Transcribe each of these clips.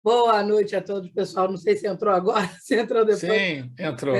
Boa noite a todos, pessoal. Não sei se entrou agora, se entrou depois. Sim, entrou.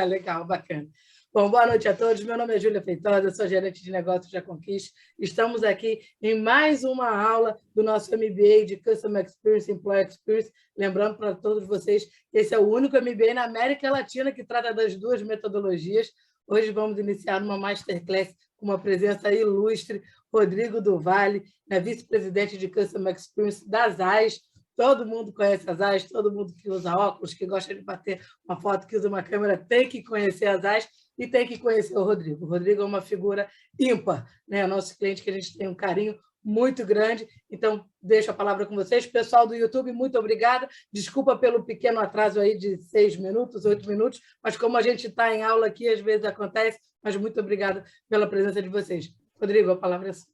Legal, bacana. Bom, boa noite a todos. Meu nome é Júlia Feitosa, sou gerente de negócios da Conquiste. Estamos aqui em mais uma aula do nosso MBA de Customer Experience, Employee Experience. Lembrando para todos vocês que esse é o único MBA na América Latina que trata das duas metodologias. Hoje vamos iniciar uma masterclass com uma presença ilustre, Rodrigo do Vale, vice-presidente de Customer Experience da ZAIS. Todo mundo conhece as AIS, todo mundo que usa óculos, que gosta de bater uma foto, que usa uma câmera, tem que conhecer as AIS e tem que conhecer o Rodrigo. O Rodrigo é uma figura ímpar, né? Nosso cliente que a gente tem um carinho muito grande. Então, deixo a palavra com vocês. Pessoal do YouTube, muito obrigada. Desculpa pelo pequeno atraso aí de 6 minutos, 8 minutos, mas como a gente está em aula aqui, às vezes acontece, mas muito obrigada pela presença de vocês. Rodrigo, a palavra é sua.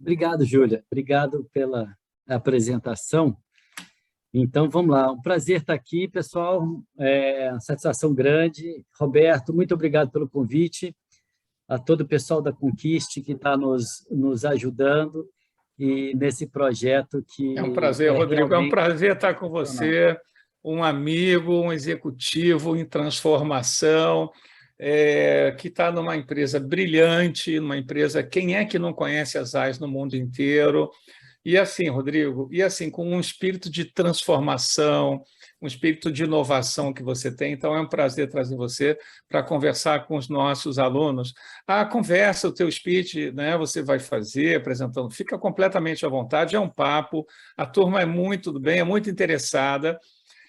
Obrigado, Júlia. Obrigado pela apresentação. Então, vamos lá. Um prazer estar aqui, pessoal. Uma satisfação grande. Roberto, muito obrigado pelo convite. A todo o pessoal da Conquiste que está nos ajudando e nesse projeto que... É um prazer, Rodrigo. É um prazer estar com você, um amigo, um executivo em transformação, que está numa empresa brilhante, numa empresa... Quem é que não conhece as AIS no mundo inteiro? E assim, Rodrigo, com um espírito de transformação, um espírito de inovação que você tem, então é um prazer trazer você para conversar com os nossos alunos. A conversa, o teu speech, né, você vai fazer, apresentando, fica completamente à vontade, é um papo, a turma é muito do bem, é muito interessada,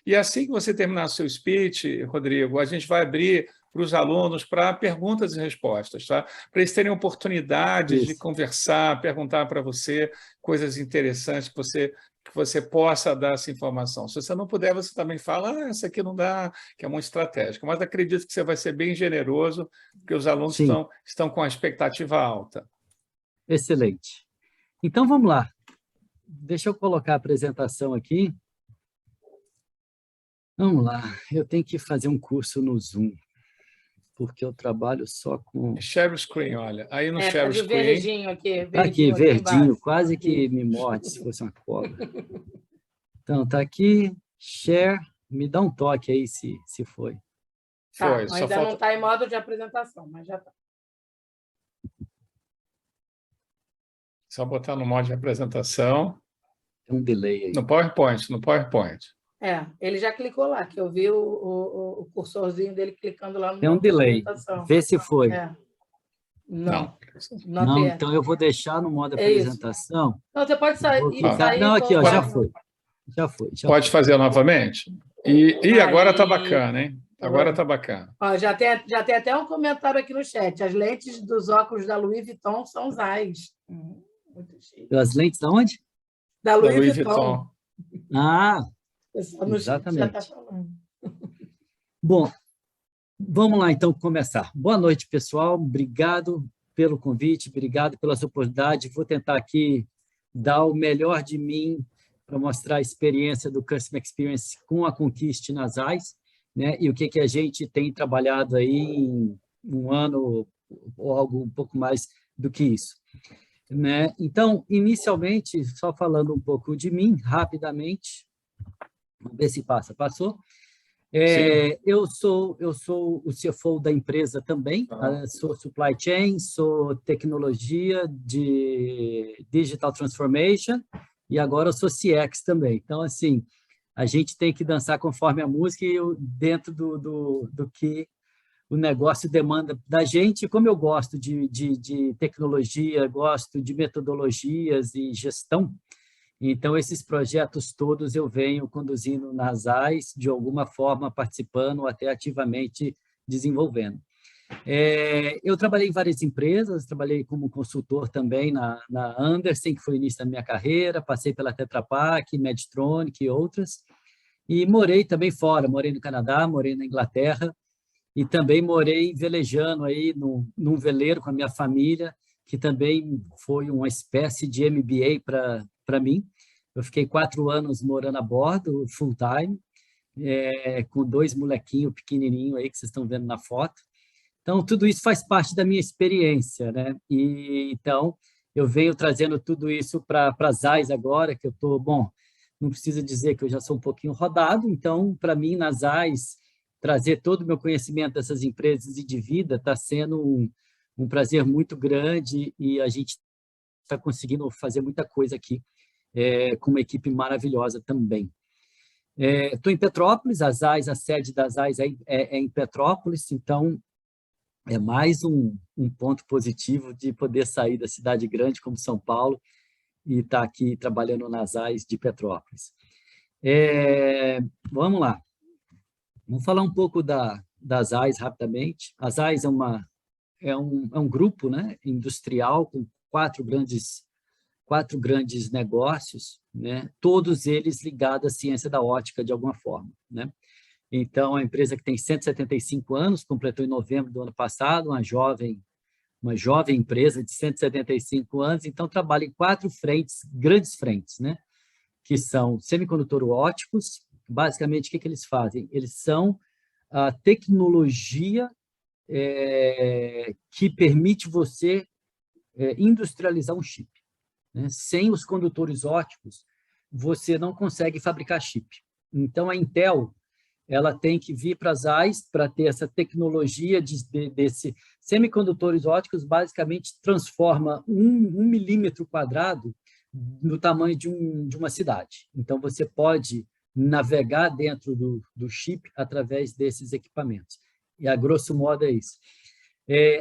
e assim que você terminar o seu speech, Rodrigo, a gente vai abrir para os alunos para perguntas e respostas, tá? Para eles terem oportunidades de conversar, perguntar para você coisas interessantes que você possa dar essa informação. Se você não puder, você também fala, essa aqui não dá, que é muito estratégica. Mas acredito que você vai ser bem generoso, porque os alunos estão com a expectativa alta. Excelente. Então, vamos lá. Deixa eu colocar a apresentação aqui. Vamos lá. Eu tenho que fazer um curso no Zoom, porque eu trabalho só com... Share o screen, olha. Aí no share o screen... Verdinho aqui. Verdinho, aqui, verdinho, quase que me morde se fosse uma cobra. Então, está aqui, share, me dá um toque aí se foi. Tá, ainda não está em modo de apresentação, mas já está. Só botar no modo de apresentação. Tem um delay aí. No PowerPoint. Ele já clicou lá, que eu vi o cursorzinho dele clicando lá no Tem um delay. Vê se foi. Não, então eu vou deixar no modo apresentação. Não, você pode sair. Não, aqui, ó, já foi. Pode fazer novamente? E agora está bacana, hein? Agora está bacana. Ó, já tem até um comentário aqui no chat. As lentes dos óculos da Louis Vuitton são ZAIS. Muito chique. As lentes de onde? Da Louis Vuitton. Exatamente. Bom, vamos lá, então, começar. Boa noite, pessoal. Obrigado pelo convite, obrigado pelas oportunidades. Vou tentar aqui dar o melhor de mim para mostrar a experiência do Customer Experience com a Conquiste nas AIS, né? E o que a gente tem trabalhado aí em um ano ou algo um pouco mais do que isso. Né? Então, inicialmente, só falando um pouco de mim, rapidamente, vamos ver se passou. Eu sou o CFO da empresa também, sou supply chain, sou tecnologia de digital transformation e agora eu sou CX também. Então, assim, a gente tem que dançar conforme a música e dentro do que o negócio demanda da gente. Como eu gosto de tecnologia, gosto de metodologias e gestão, então, esses projetos todos eu venho conduzindo nas AIS, de alguma forma participando, até ativamente desenvolvendo. Eu trabalhei em várias empresas, trabalhei como consultor também na Andersen, que foi o início da minha carreira, passei pela Tetra Pak, Medtronic e outras, e morei também fora, morei no Canadá, morei na Inglaterra, e também morei velejando aí num veleiro com a minha família, que também foi uma espécie de MBA para mim. Eu fiquei 4 anos morando a bordo, full time, com 2 molequinhos pequenininhos aí que vocês estão vendo na foto. Então, tudo isso faz parte da minha experiência, né? E então, eu venho trazendo tudo isso para as AIS agora, que eu estou, não precisa dizer que eu já sou um pouquinho rodado, então, para mim, nas AIS, trazer todo o meu conhecimento dessas empresas e de vida está sendo um prazer muito grande e a gente está conseguindo fazer muita coisa aqui com uma equipe maravilhosa também. Estou em Petrópolis, as AIS, a sede das AIS é em Petrópolis, então é mais um ponto positivo de poder sair da cidade grande como São Paulo e estar aqui trabalhando nas AIS de Petrópolis. Vamos lá. Vamos falar um pouco das AIS rapidamente. As AIS é um grupo, né, industrial com quatro grandes negócios, né, todos eles ligados à ciência da ótica de alguma forma, né? Então, a empresa que tem 175 anos, completou em novembro do ano passado, uma jovem empresa de 175 anos, então trabalha em quatro frentes, grandes frentes, né? Que são semicondutores óticos. Basicamente, o que eles fazem? Eles são a tecnologia que permite você industrializar um chip, né? Sem os condutores óticos, você não consegue fabricar chip. Então, a Intel ela tem que vir para as AIS para ter essa tecnologia desse semicondutores óticos, basicamente transforma 1 milímetro quadrado no tamanho de uma cidade. Então, você pode navegar dentro do chip através desses equipamentos. E, a grosso modo, é isso.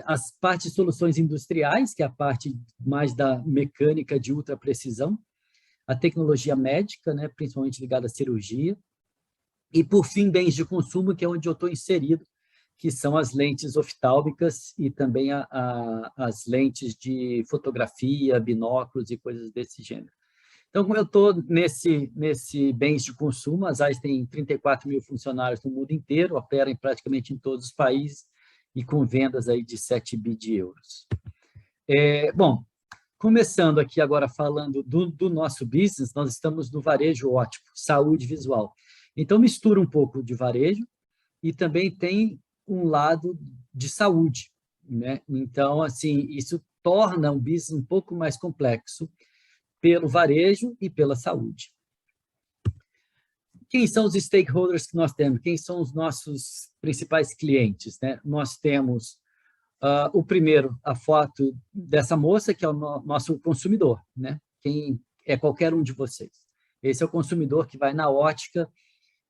As partes de soluções industriais, que é a parte mais da mecânica de ultra precisão, a tecnologia médica, né, principalmente ligada à cirurgia, e, por fim, bens de consumo, que é onde eu estou inserido, que são as lentes oftálmicas e também as lentes de fotografia, binóculos e coisas desse gênero. Então, como eu estou nesse bens de consumo, as AIS têm 34 mil funcionários no mundo inteiro, operam praticamente em todos os países e com vendas aí de 7 bi de euros. Bom, começando aqui agora falando do nosso business, nós estamos no varejo óptico, saúde visual. Então, mistura um pouco de varejo e também tem um lado de saúde, né? Então, assim, isso torna um business um pouco mais complexo pelo varejo e pela saúde. Quem são os stakeholders que nós temos? Quem são os nossos principais clientes, né? Nós temos, o primeiro, a foto dessa moça, que é o nosso consumidor, né? Quem é qualquer um de vocês. Esse é o consumidor que vai na ótica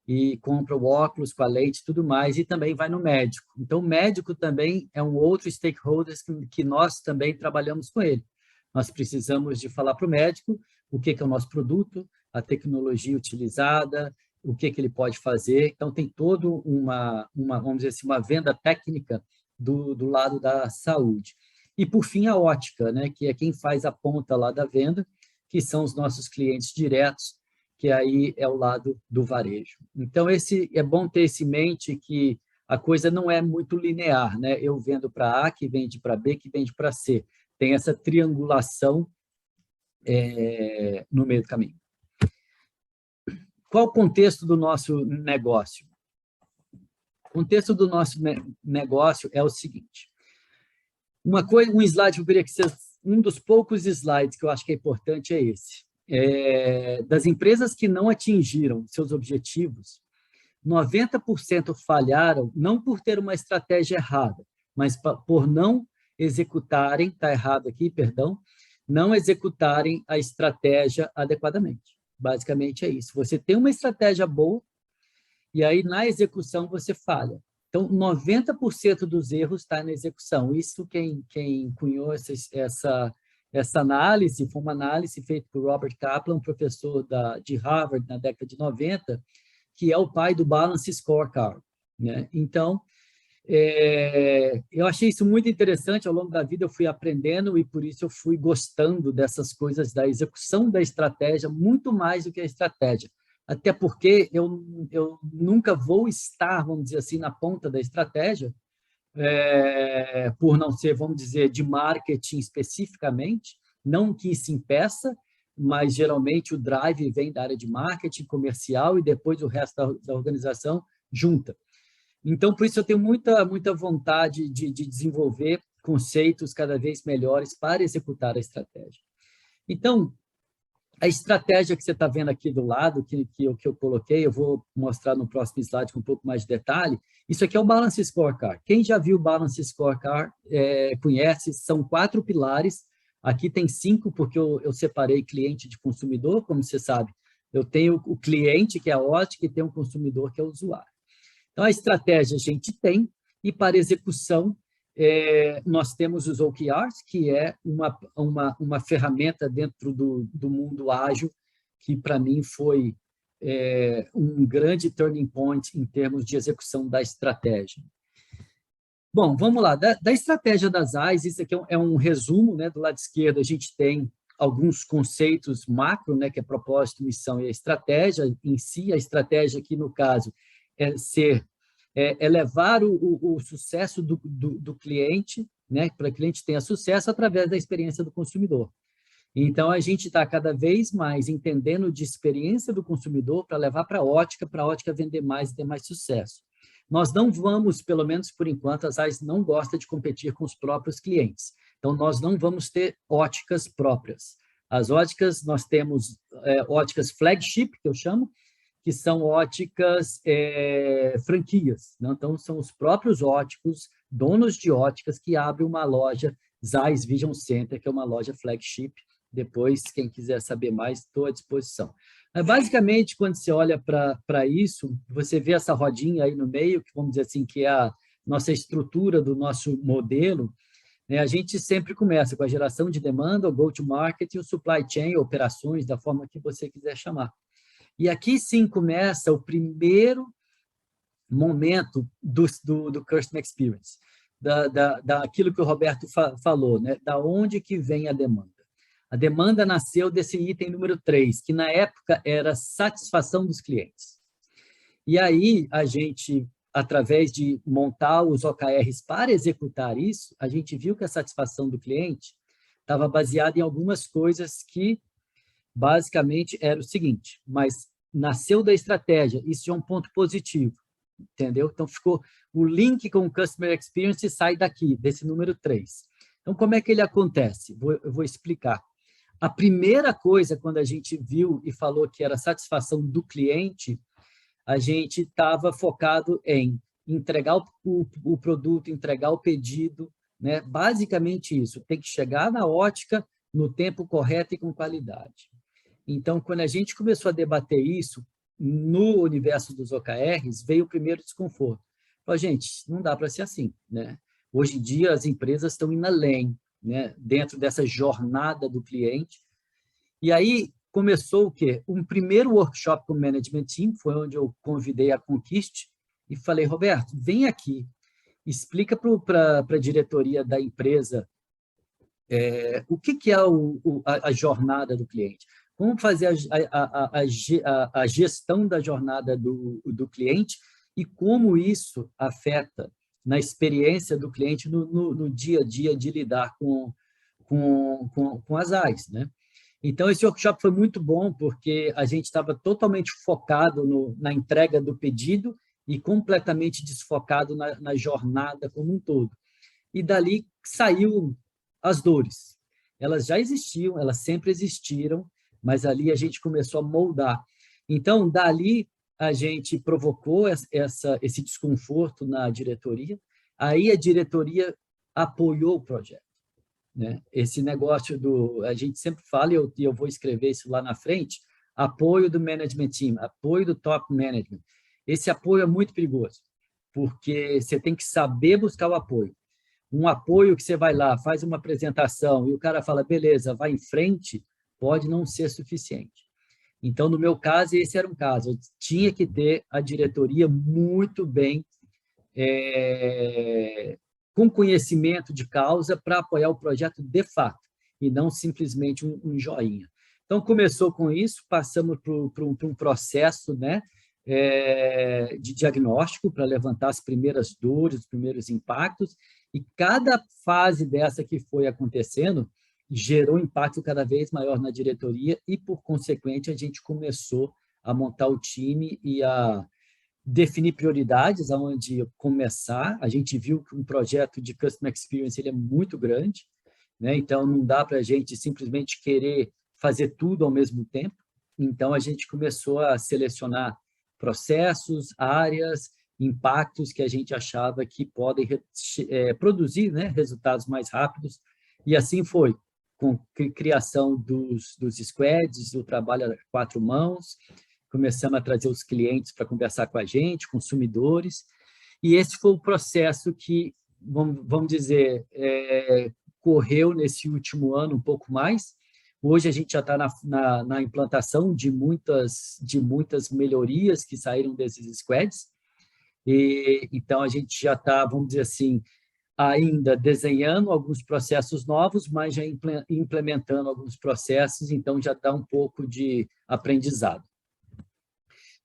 e compra o óculos com a lente e tudo mais, e também vai no médico. Então, o médico também é um outro stakeholder que nós também trabalhamos com ele. Nós precisamos de falar para o médico o que é o nosso produto, a tecnologia utilizada, o que ele pode fazer. Então, tem toda vamos dizer assim, uma venda técnica do lado da saúde. E, por fim, a ótica, né, que é quem faz a ponta lá da venda, que são os nossos clientes diretos, que aí é o lado do varejo. Então, é bom ter isso em mente, que a coisa não é muito linear, né? Eu vendo para A, que vende para B, que vende para C. Tem essa triangulação no meio do caminho. Qual o contexto do nosso negócio? O contexto do nosso negócio é o seguinte. Um slide que eu queria que vocês... Um dos poucos slides que eu acho que é importante é esse. Das empresas que não atingiram seus objetivos, 90% falharam não por ter uma estratégia errada, mas por não executarem, está errado aqui, perdão, não executarem a estratégia adequadamente. Basicamente é isso. Você tem uma estratégia boa e aí na execução você falha. Então, 90% dos erros está na execução. Isso quem cunhou essa análise foi uma análise feita por Robert Kaplan, professor de Harvard na década de 90, que é o pai do Balance Scorecard, né? Então, eu achei isso muito interessante. Ao longo da vida eu fui aprendendo e por isso eu fui gostando dessas coisas da execução da estratégia muito mais do que a estratégia. Até porque eu nunca vou estar, vamos dizer assim, na ponta da estratégia, por não ser, vamos dizer, de marketing especificamente, não que isso impeça, mas geralmente o drive vem da área de marketing comercial e depois o resto da organização junta. Então, por isso eu tenho muita vontade de desenvolver conceitos cada vez melhores para executar a estratégia. Então, A estratégia que você está vendo aqui do lado, que eu coloquei, eu vou mostrar no próximo slide com um pouco mais de detalhe. Isso aqui é o Balance Scorecard. Quem já viu o Balance Scorecard conhece, são 4 pilares. Aqui tem 5, porque eu separei cliente de consumidor, como você sabe. Eu tenho o cliente, que é a ótica, e tenho o consumidor, que é o usuário. Então, a estratégia a gente tem, e para execução, nós temos os OKRs, que é uma ferramenta dentro do mundo ágil, que para mim foi um grande turning point em termos de execução da estratégia. Bom, vamos lá. Da estratégia das AIs, isso aqui é um resumo, né? Do lado esquerdo, a gente tem alguns conceitos macro, né? Que é propósito, missão e a estratégia em si. A estratégia aqui, no caso, é levar o sucesso do cliente, né? Para que o cliente tenha sucesso através da experiência do consumidor. Então, a gente está cada vez mais entendendo de experiência do consumidor para levar para a ótica vender mais e ter mais sucesso. Nós não vamos, pelo menos por enquanto, as AIs não gostam de competir com os próprios clientes. Então, nós não vamos ter óticas próprias. As óticas, nós temos óticas flagship, que eu chamo, que são óticas franquias. Né? Então, são os próprios óticos, donos de óticas, que abrem uma loja Zeiss Vision Center, que é uma loja flagship. Depois, quem quiser saber mais, estou à disposição. Mas, basicamente, quando você olha para isso, você vê essa rodinha aí no meio, que vamos dizer assim, que é a nossa estrutura do nosso modelo, né? A gente sempre começa com a geração de demanda, o go-to-market e o supply chain, operações, da forma que você quiser chamar. E aqui, sim, começa o primeiro momento do Customer Experience, daquilo que o Roberto falou, né? Da onde que vem a demanda. A demanda nasceu desse item número 3, que na época era satisfação dos clientes. E aí, a gente, através de montar os OKRs para executar isso, a gente viu que a satisfação do cliente estava baseada em algumas coisas que, basicamente, era o seguinte, mas nasceu da estratégia, isso é um ponto positivo, entendeu? Então, ficou o link com o Customer Experience sai daqui, desse número 3. Então, como é que ele acontece? Eu vou explicar. A primeira coisa, quando a gente viu e falou que era satisfação do cliente, a gente estava focado em entregar o produto, entregar o pedido, né? Basicamente isso, tem que chegar na ótica no tempo correto e com qualidade. Então, quando a gente começou a debater isso, no universo dos OKRs, veio o primeiro desconforto. Falei, gente, não dá para ser assim, né? Hoje em dia, as empresas estão indo além, né, dentro dessa jornada do cliente. E aí começou o quê? Um primeiro workshop com o Management Team, foi onde eu convidei a Conquiste e falei, Roberto, vem aqui, explica para a diretoria da empresa o que é a jornada do cliente. Como fazer a gestão da jornada do cliente e como isso afeta na experiência do cliente no dia a dia de lidar com as AIs, né? Então, esse workshop foi muito bom, porque a gente estava totalmente focado na entrega do pedido e completamente desfocado na jornada como um todo. E dali saiu as dores. Elas já existiam, elas sempre existiram, mas ali a gente começou a moldar. Então, dali a gente provocou esse desconforto na diretoria, aí a diretoria apoiou o projeto, né? Esse negócio a gente sempre fala, e eu vou escrever isso lá na frente, apoio do management team, apoio do top management. Esse apoio é muito perigoso, porque você tem que saber buscar o apoio. Um apoio que você vai lá, faz uma apresentação e o cara fala, beleza, vai em frente, pode não ser suficiente. Então, no meu caso, esse era um caso. Eu tinha que ter a diretoria muito bem com conhecimento de causa para apoiar o projeto de fato, e não simplesmente um joinha. Então, começou com isso, passamos por um processo, né, de diagnóstico para levantar as primeiras dores, os primeiros impactos, e cada fase dessa que foi acontecendo gerou impacto cada vez maior na diretoria e, por consequente, a gente começou a montar o time e a definir prioridades aonde começar. A gente viu que um projeto de Customer Experience ele é muito grande, né? Então não dá para a gente simplesmente querer fazer tudo ao mesmo tempo. Então, a gente começou a selecionar processos, áreas, impactos que a gente achava que podem produzir, né, resultados mais rápidos. E assim foi, com criação dos squads, do trabalho a 4 mãos, começamos a trazer os clientes para conversar com a gente, consumidores, e esse foi o processo que, vamos dizer, correu nesse último ano um pouco mais. Hoje a gente já está na implantação de muitas melhorias que saíram desses squads, e então a gente já está, vamos dizer assim, ainda desenhando alguns processos novos, mas já implementando alguns processos, então já dá um pouco de aprendizado.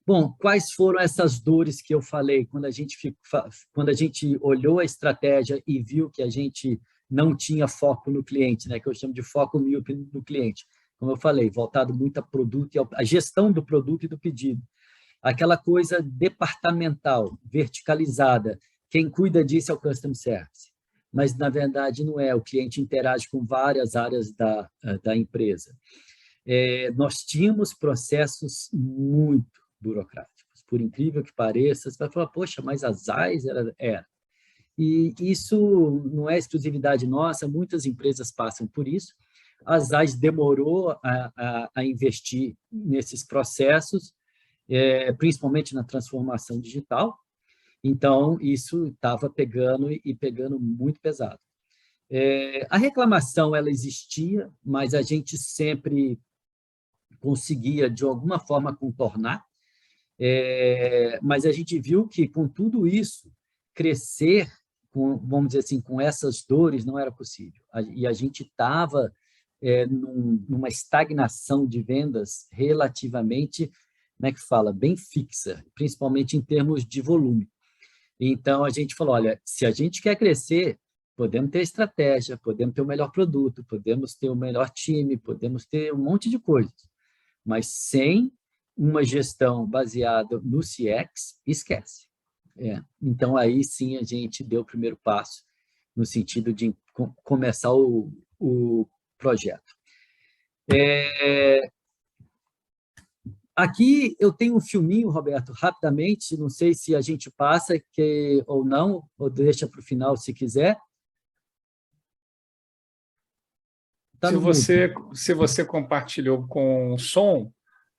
Bom, quais foram essas dores que eu falei quando a gente olhou a estratégia e viu que a gente não tinha foco no cliente, né, que eu chamo de foco míope no cliente. Como eu falei, voltado muito a produto e a gestão do produto e do pedido. Aquela coisa departamental, verticalizada. Quem cuida disso é o Customer Service. Mas, na verdade, não é. O cliente interage com várias áreas da empresa. Nós tínhamos processos muito burocráticos. Por incrível que pareça, você vai falar, poxa, mas a ZAIS era. E isso não é exclusividade nossa, muitas empresas passam por isso. A ZAIS demorou a investir nesses processos, principalmente na transformação digital. Então, isso estava pegando muito pesado. A reclamação, ela existia, mas a gente sempre conseguia, de alguma forma, contornar. Mas a gente viu que, com tudo isso, crescer, vamos dizer assim, com essas dores não era possível. E a gente estava numa estagnação de vendas relativamente, como é que fala, bem fixa, principalmente em termos de volume. Então, a gente falou, olha, se a gente quer crescer, podemos ter estratégia, podemos ter o melhor produto, podemos ter o melhor time, podemos ter um monte de coisas, mas sem uma gestão baseada no CX, esquece. Então, aí sim a gente deu o primeiro passo no sentido de começar o projeto. Aqui eu tenho um filminho, Roberto, rapidamente, não sei se a gente passa ou não, ou deixa para o final se quiser. Tá se você compartilhou com som,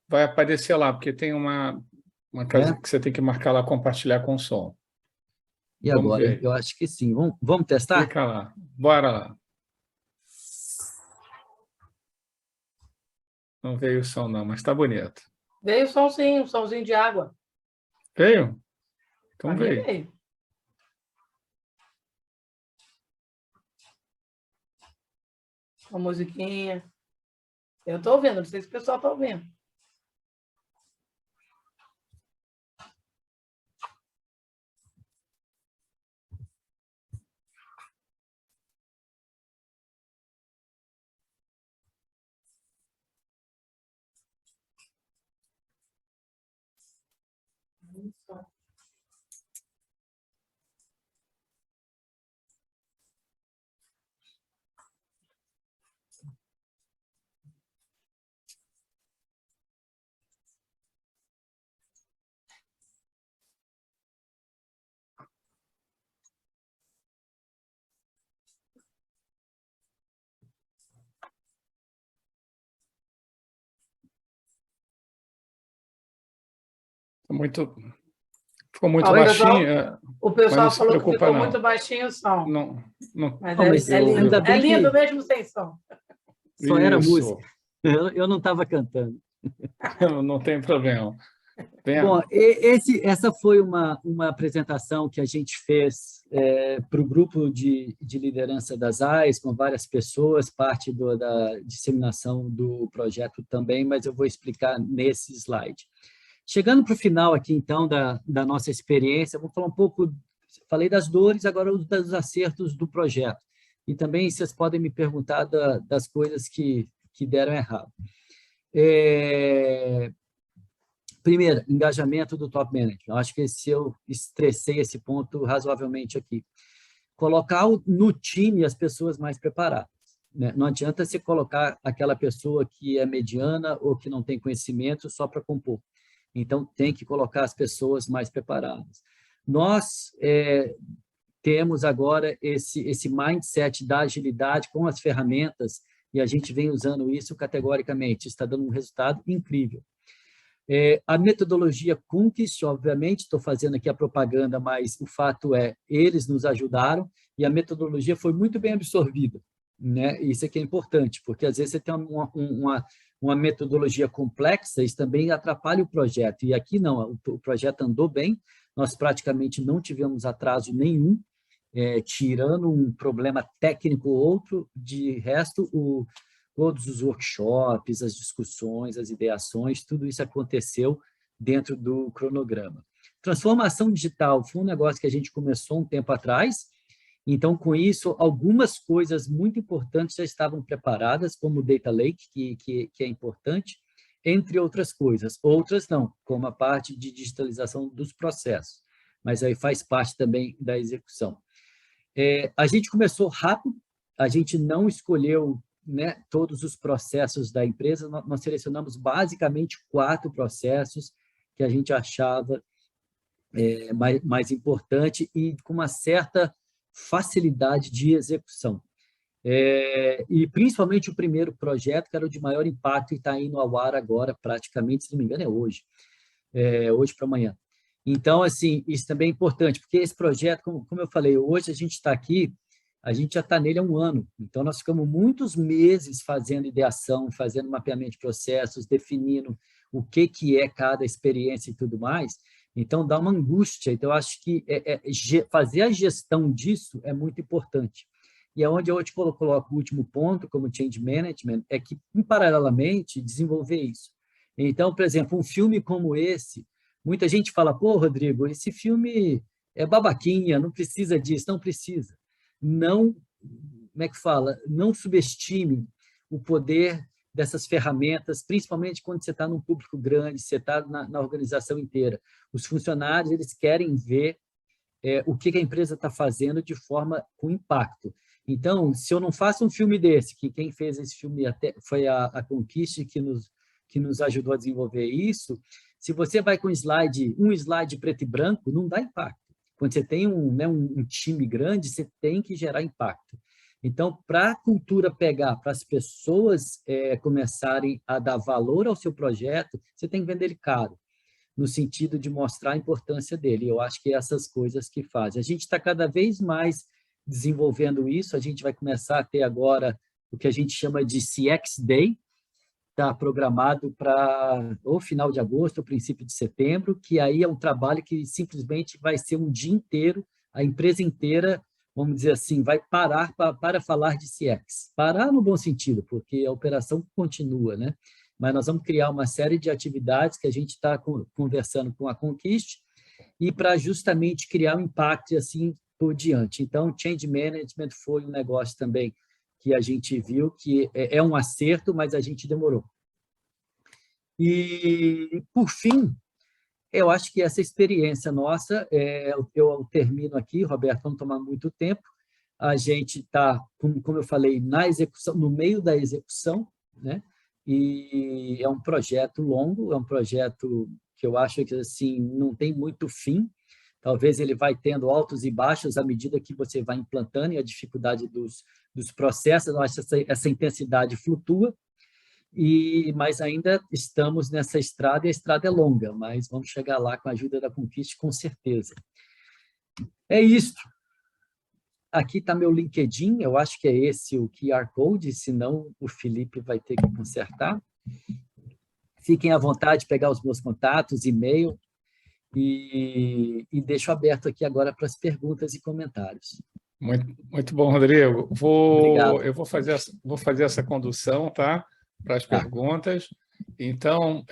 vai aparecer lá, porque tem uma casa que você tem que marcar lá, compartilhar com som. E vamos agora? Ver. Eu acho que sim. Vamos testar? Clica lá. Bora lá. Não veio o som, não, mas está bonito. Veio o som, sim, um somzinho de água. Veio? Então veio. Veio. Uma musiquinha. Eu estou ouvindo, não sei se o pessoal está ouvindo. Ficou muito baixinho. O pessoal falou que ficou muito baixinho o som. Mas é lindo mesmo sem som. Só era música. Eu não estava cantando. Não tem problema. Bom, essa foi uma apresentação que a gente fez para o grupo de liderança das AIS, com várias pessoas, parte da disseminação do projeto também, mas eu vou explicar nesse slide. Chegando para o final aqui, então, da nossa experiência, vou falar um pouco, falei das dores, agora dos acertos do projeto. E também vocês podem me perguntar das coisas que deram errado. Primeiro, engajamento do top management. Eu acho que eu estressei esse ponto razoavelmente aqui. Colocar no time as pessoas mais preparadas. né? Não adianta você colocar aquela pessoa que é mediana ou que não tem conhecimento só para compor. Então, tem que colocar as pessoas mais preparadas. Nós temos agora esse mindset da agilidade com as ferramentas e a gente vem usando isso categoricamente. Está dando um resultado incrível. A metodologia Conquist, obviamente, estou fazendo aqui a propaganda, mas o fato é, eles nos ajudaram e a metodologia foi muito bem absorvida, né? Isso aqui é importante, porque às vezes você tem uma metodologia complexa, isso também atrapalha o projeto. E aqui não, o projeto andou bem, nós praticamente não tivemos atraso nenhum, tirando um problema técnico ou outro, de resto, todos os workshops, as discussões, as ideações, tudo isso aconteceu dentro do cronograma. Transformação digital foi um negócio que a gente começou um tempo atrás, então, com isso, algumas coisas muito importantes já estavam preparadas, como o Data Lake, que é importante, entre outras coisas. Outras não, como a parte de digitalização dos processos, mas aí faz parte também da execução. A gente começou rápido, a gente não escolheu, né, todos os processos da empresa, nós selecionamos basicamente 4 processos que a gente achava mais importante e com uma certa facilidade de execução. E principalmente o primeiro projeto, que era o de maior impacto e está indo ao ar agora, praticamente, se não me engano, hoje para amanhã. Então, assim, isso também é importante, porque esse projeto, como eu falei, hoje a gente está aqui, a gente já está nele há um ano, então nós ficamos muitos meses fazendo ideação, fazendo mapeamento de processos, definindo o que é cada experiência e tudo mais, então dá uma angústia, então eu acho que fazer a gestão disso é muito importante. E é onde eu te coloco o último ponto, como change management, é que, paralelamente, desenvolver isso. Então, por exemplo, um filme como esse, muita gente fala, pô, Rodrigo, esse filme é babaquinha, não precisa disso, não precisa. Não, como é que fala? Não subestime o poder dessas ferramentas, principalmente quando você está num público grande, você está na organização inteira. Os funcionários, eles querem ver o que a empresa está fazendo de forma com impacto. Então, se eu não faço um filme desse, que quem fez esse filme foi a Conquist que nos ajudou a desenvolver isso, se você vai com um slide preto e branco, não dá impacto. Quando você tem um time grande, você tem que gerar impacto. Então, para a cultura pegar, para as pessoas começarem a dar valor ao seu projeto, você tem que vender ele caro, no sentido de mostrar a importância dele. Eu acho que é essas coisas que fazem. A gente está cada vez mais desenvolvendo isso, a gente vai começar a ter agora o que a gente chama de CX Day, está programado para ou final de agosto ou princípio de setembro, que aí é um trabalho que simplesmente vai ser um dia inteiro, a empresa inteira, vamos dizer assim, vai parar para falar de CX. Parar no bom sentido, porque a operação continua, né? Mas nós vamos criar uma série de atividades que a gente está conversando com a Conquist e para justamente criar um impacto e assim por diante. Então, Change Management foi um negócio também que a gente viu que é um acerto, mas a gente demorou. E, por fim, eu acho que essa experiência nossa, eu termino aqui, Roberto, não tomar muito tempo, a gente está, como eu falei, na execução, no meio da execução, né? E é um projeto longo, é um projeto que eu acho que assim, não tem muito fim, talvez ele vai tendo altos e baixos à medida que você vai implantando e a dificuldade dos processos, eu acho que essa intensidade flutua, mas ainda estamos nessa estrada e a estrada é longa, mas vamos chegar lá com a ajuda da Conquist, com certeza. É isso. Aqui está meu LinkedIn, eu acho que é esse o QR Code, senão o Felipe vai ter que consertar. Fiquem à vontade de pegar os meus contatos, e-mail, e deixo aberto aqui agora para as perguntas e comentários. Muito bom, Rodrigo. Obrigado. Eu vou fazer essa condução, tá? Para as perguntas. Então,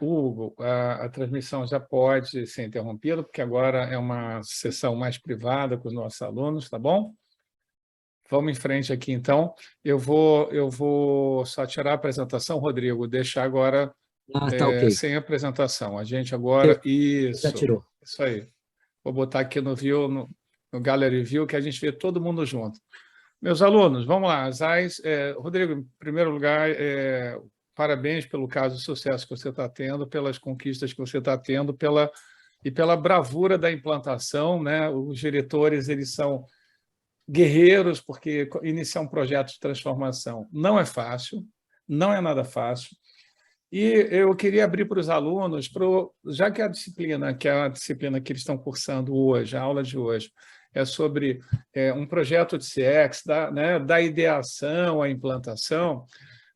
Hugo, a transmissão já pode ser interrompida, porque agora é uma sessão mais privada com os nossos alunos, tá bom? Vamos em frente aqui, então. Eu vou só tirar a apresentação, Rodrigo, deixar agora Tá ok. sem apresentação. A gente agora... Já tirou. Isso aí. Vou botar aqui no Gallery View, que a gente vê todo mundo junto. Meus alunos, vamos lá. Rodrigo, em primeiro lugar, parabéns pelo caso de sucesso que você está tendo, pelas conquistas que você está tendo, pela bravura da implantação, né? Os diretores, eles são guerreiros, porque iniciar um projeto de transformação não é fácil, não é nada fácil. E eu queria abrir para os alunos, já que a disciplina que eles estão cursando hoje, a aula de hoje, é sobre um projeto de CX, da ideação à implantação,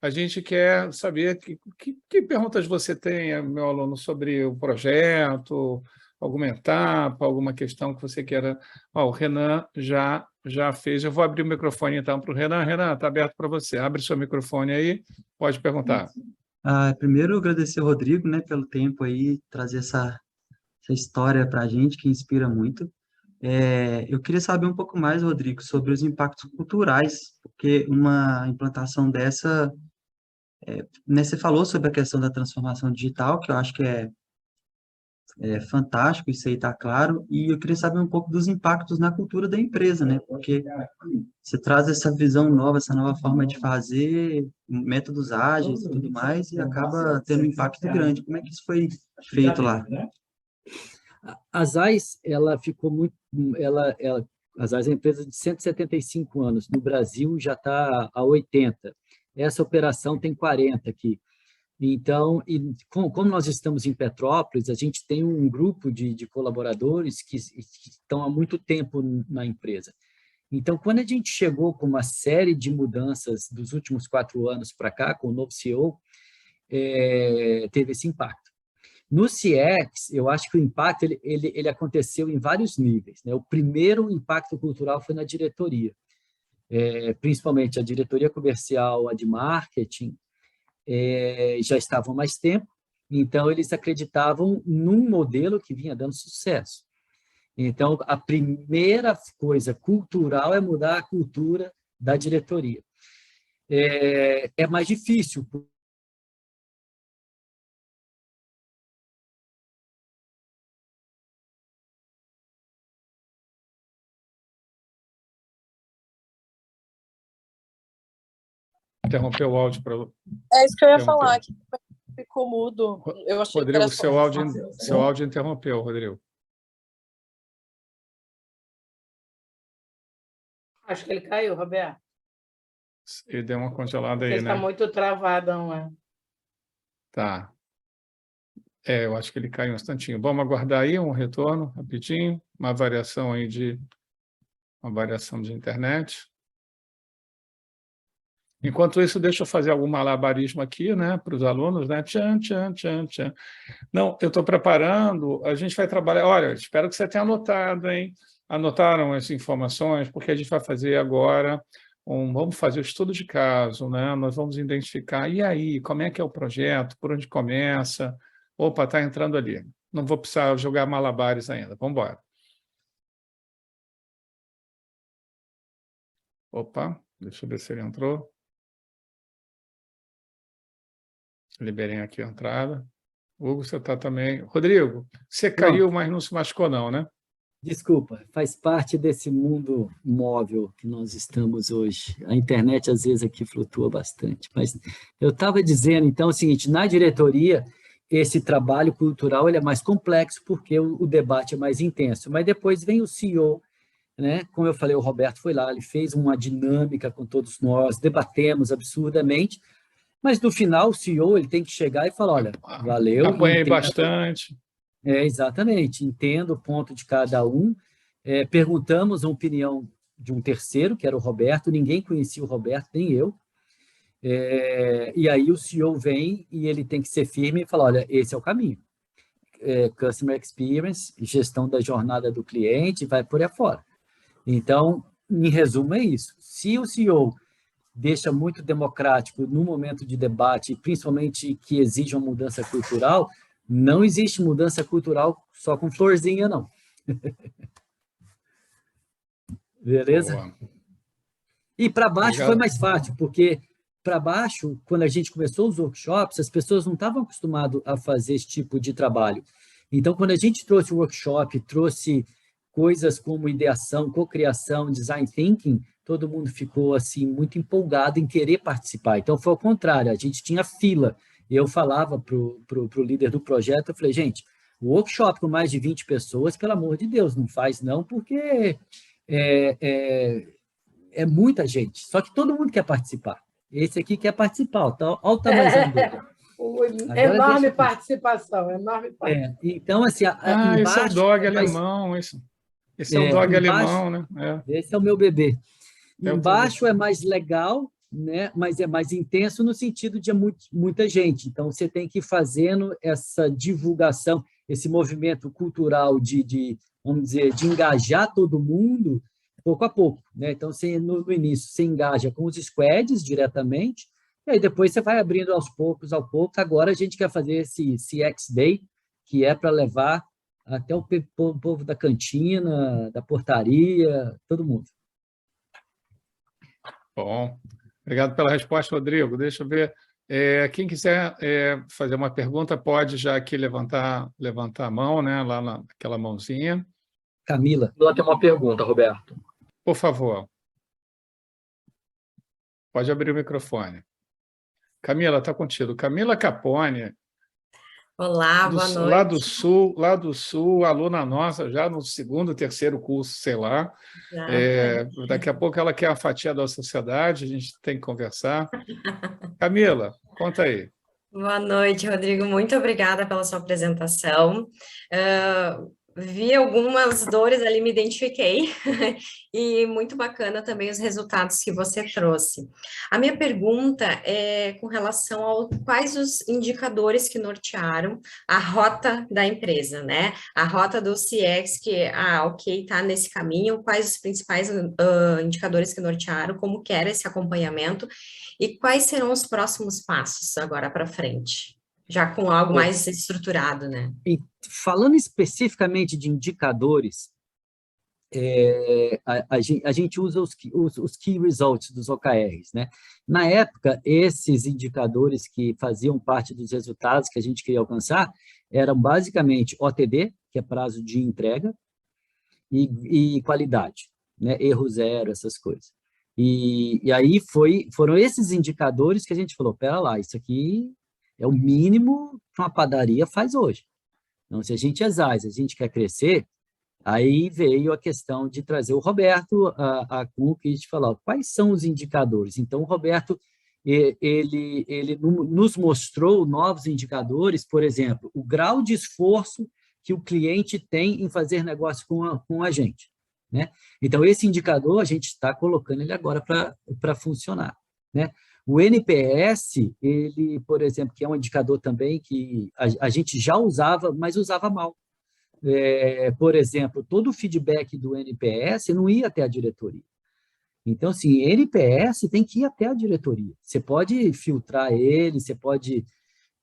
a gente quer saber que perguntas você tem, meu aluno, sobre o projeto, alguma etapa, alguma questão que você queira. O Renan já fez. Eu vou abrir o microfone, então, para o Renan. Renan, está aberto para você. Abre seu microfone aí, pode perguntar. Primeiro, agradecer ao Rodrigo, né, pelo tempo aí, trazer essa história para a gente, que inspira muito. Eu queria saber um pouco mais, Rodrigo, sobre os impactos culturais, porque uma implantação dessa, né, você falou sobre a questão da transformação digital, que eu acho que é fantástico, isso aí está claro, e eu queria saber um pouco dos impactos na cultura da empresa, né, porque você traz essa visão nova, essa nova forma de fazer, métodos ágeis e tudo mais, e acaba tendo um impacto grande. Como é que isso foi feito lá? A ZAIS, ela ficou muito... a ZAIS é uma empresa de 175 anos, no Brasil já está há 80. Essa operação tem 40 aqui. Então, como nós estamos em Petrópolis, a gente tem um grupo de colaboradores que estão há muito tempo na empresa. Então, quando a gente chegou com uma série de mudanças dos últimos 4 anos para cá, com o novo CEO, teve esse impacto. No CX, eu acho que o impacto ele aconteceu em vários níveis, né? O primeiro impacto cultural foi na diretoria, principalmente a diretoria comercial, a de marketing, já estavam há mais tempo, então eles acreditavam num modelo que vinha dando sucesso. Então, a primeira coisa cultural é mudar a cultura da diretoria. É mais difícil. Interrompeu o áudio para... É isso que eu ia falar, que ficou mudo. Eu achei Rodrigo, que era seu áudio interrompeu, Rodrigo. Acho que ele caiu, Roberto. Ele deu uma congelada aí, Ele né? está muito travadão lá. Tá. Eu acho que ele caiu um instantinho. Vamos aguardar aí um retorno, rapidinho. Uma variação de internet. Enquanto isso, deixa eu fazer algum malabarismo aqui, né, para os alunos, né? Tchan, tchan, tchan, tchan. Não, eu estou preparando, a gente vai trabalhar... Olha, espero que você tenha anotado, hein? Anotaram as informações, porque a gente vai fazer agora... Vamos fazer o estudo de caso, né? Nós vamos identificar, e aí, como é que é o projeto, por onde começa? Opa, está entrando ali. Não vou precisar jogar malabares ainda. Vamos embora. Opa, deixa eu ver se ele entrou. Liberei aqui a entrada. Hugo, você está também... Rodrigo, você caiu, mas não se machucou não, né? Desculpa, faz parte desse mundo móvel que nós estamos hoje. A internet, às vezes, aqui flutua bastante. Mas eu estava dizendo, então, o seguinte, na diretoria, esse trabalho cultural ele é mais complexo, porque o debate é mais intenso. Mas depois vem o CEO, né? Como eu falei, o Roberto foi lá, ele fez uma dinâmica com todos nós, debatemos absurdamente, mas no final o CEO ele tem que chegar e falar, olha, valeu. Apanhei bastante. Exatamente, entendo o ponto de cada um. Perguntamos a opinião de um terceiro, que era o Roberto, ninguém conhecia o Roberto, nem eu. E aí o CEO vem e ele tem que ser firme e falar, olha, esse é o caminho. Customer Experience, gestão da jornada do cliente, vai por aí fora. Então, em resumo, é isso. Se o CEO deixa muito democrático no momento de debate, principalmente que exige uma mudança cultural, não existe mudança cultural só com florzinha, não. Beleza? Boa. E para baixo Obrigado. foi mais fácil, porque para baixo, quando a gente começou os workshops, as pessoas não estavam acostumadas a fazer esse tipo de trabalho. Então, quando a gente trouxe o workshop, trouxe coisas como ideação, cocriação, design thinking, todo mundo ficou assim muito empolgado em querer participar. Então, foi ao contrário, a gente tinha fila. Eu falava para o líder do projeto, eu falei, gente, o workshop com mais de 20 pessoas, pelo amor de Deus, não faz não, porque é, é, é muita gente. Só que todo mundo quer participar. Esse aqui quer participar. Olha o tamanho dele. Enorme participação, enorme participação. Então, assim, esse é o embaixo... dog alemão, esse é o dog embaixo, alemão, né? Esse é o meu bebê. É Embaixo é mais legal, né? Mas é mais intenso no sentido de muita gente. Então, você tem que ir fazendo essa divulgação, esse movimento cultural vamos dizer, de engajar todo mundo pouco a pouco, né? Então, no início, você engaja com os squads diretamente, e aí depois você vai abrindo aos poucos. Agora a gente quer fazer esse CX Day, que é para levar até o povo da cantina, da portaria, todo mundo. Bom, obrigado pela resposta, Rodrigo. Deixa eu ver. Quem quiser fazer uma pergunta, pode já aqui levantar a mão, né? Lá naquela mãozinha. Camila. Lá tem uma pergunta, Roberto. Por favor. Pode abrir o microfone. Camila, está contigo. Camila Capone. Olá, boa noite. Lá do Sul, aluna nossa, já no segundo, terceiro curso, sei lá. Daqui a pouco ela quer a fatia da sociedade, a gente tem que conversar. Camila, conta aí. Boa noite, Rodrigo. Muito obrigada pela sua apresentação. Vi algumas dores ali, me identifiquei, e muito bacana também os resultados que você trouxe. A minha pergunta é com relação a quais os indicadores que nortearam a rota da empresa, né? A rota do CX, que, ok, está nesse caminho, quais os principais indicadores que nortearam, como que era esse acompanhamento, e quais serão os próximos passos agora para frente? Já com algo mais estruturado, né? E falando especificamente de indicadores, a gente usa os key results dos OKRs, né? Na época, esses indicadores que faziam parte dos resultados que a gente queria alcançar eram basicamente OTD, que é prazo de entrega, e qualidade, né? Erro zero, essas coisas. E aí foram esses indicadores que a gente falou, pera lá, isso aqui é o mínimo que uma padaria faz hoje. Então, se a gente é ZAS, a gente quer crescer, aí veio a questão de trazer o Roberto a Cook e de falar quais são os indicadores. Então, o Roberto, ele nos mostrou novos indicadores, por exemplo, o grau de esforço que o cliente tem em fazer negócio com a gente, né? Então, esse indicador, a gente está colocando ele agora para funcionar, né? O NPS, ele, por exemplo, que é um indicador também que a gente já usava, mas usava mal. Por exemplo, todo o feedback do NPS não ia até a diretoria. Então, assim, NPS tem que ir até a diretoria. Você pode filtrar ele, você pode